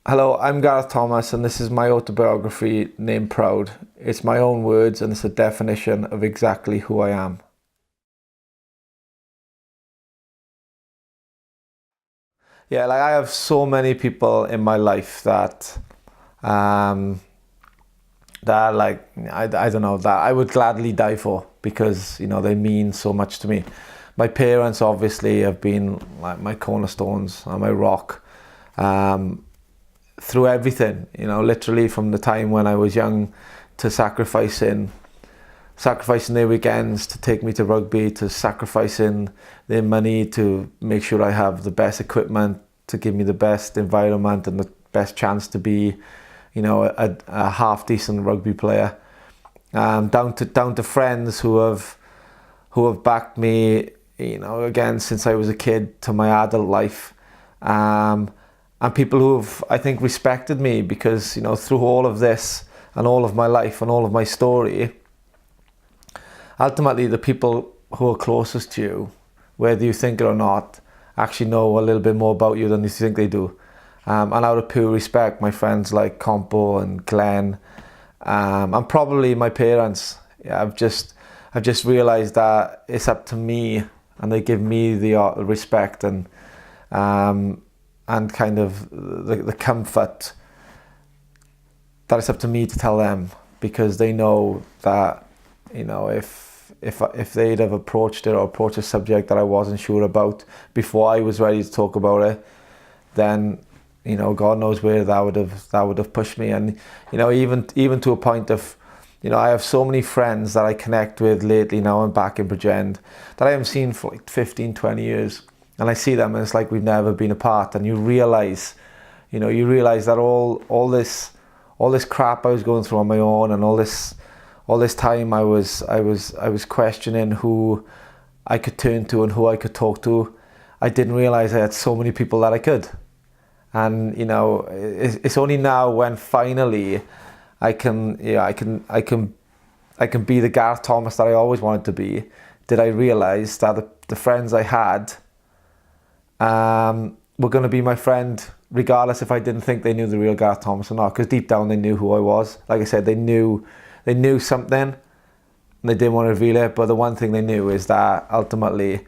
Hello, I'm Gareth Thomas, and this is my autobiography named Proud. It's my own words, and it's a definition of exactly who I am. Yeah, like I have so many people in my life um, that I don't know, that I would gladly die for because, they mean so much to me. My parents obviously have been like my cornerstones and my rock. Um, Through everything, literally from the time when I was young to sacrificing their weekends to take me to rugby, to sacrificing their money to make sure I have the best equipment, to give me the best environment and the best chance to be, a half decent rugby player. Down to friends who have backed me, again since I was a kid to my adult life. And people who have, I think, respected me because, through all of this and all of my life and all of my story, ultimately the people who are closest to you, whether you think it or not, actually know a little bit more about you than you think they do. And out of pure respect, my friends like Compo and Glenn, and probably my parents, yeah, I've just realised that it's up to me, and they give me the respect and kind of the comfort that it's up to me to tell them, because they know that, if they'd have approached it or approached a subject that I wasn't sure about before I was ready to talk about it, then, God knows where that would have pushed me. And, even to a point of, I have so many friends that I connect with lately now. I'm back in Bridgend that I haven't seen for like 15, 20 years. And I see them and it's like we've never been apart. And you realize that all this crap I was going through on my own, and all this time I was questioning who I could turn to and who I could talk to. I didn't realize I had so many people that I could. And it's only now when finally I can be the Gareth Thomas that I always wanted to be, did I realize that the friends I had were going to be my friend regardless if I didn't think they knew the real Gareth Thomas or not, because deep down they knew who I was. Like I said, they knew something and they didn't want to reveal it, but the one thing they knew is that ultimately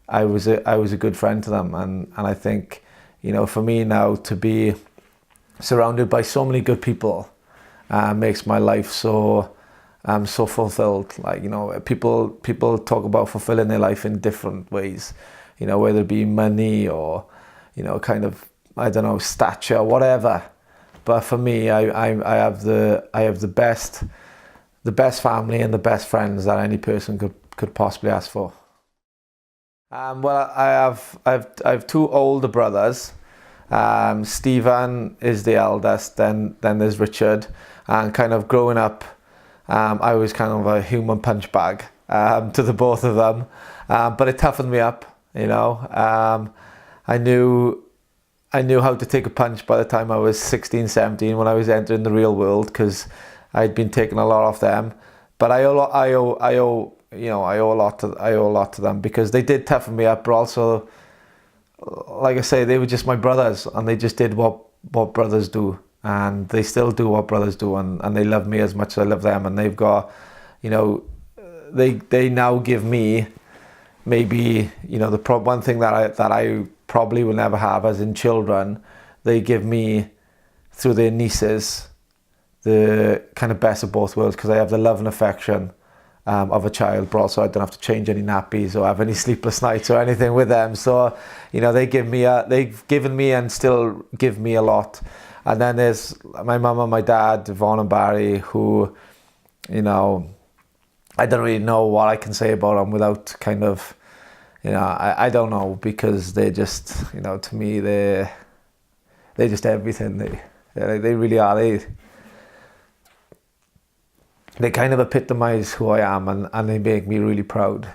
I was a good friend to them. And I think, for me now to be surrounded by so many good people makes my life so fulfilled. Like, people talk about fulfilling their life in different ways, whether it be money or, kind of, I don't know, stature, whatever. But for me, I have the best family and the best friends that any person could possibly ask for. Well, I have two older brothers. Stephen is the eldest. Then there's Richard. And kind of growing up, I was kind of a human punch bag to the both of them, but it toughened me up. I knew how to take a punch by the time I was 16, 17, when I was entering the real world, because I'd been taking a lot off them. But I owe a lot to them, because they did toughen me up, but also, like I say, they were just my brothers, and they just did what brothers do, and they still do what brothers do, and they love me as much as I love them. And they've got, they now give me maybe, one thing that I probably will never have, as in children, they give me through their nieces the kind of best of both worlds, because I have the love and affection of a child, but also I don't have to change any nappies or have any sleepless nights or anything with them. So, they've given me and still give me a lot. And then there's my mum and my dad, Yvonne and Barry, who, I don't really know what I can say about them without kind of, I don't know, because they're just, to me, they're just everything. They really are. They kind of epitomize who I am, and they make me really proud.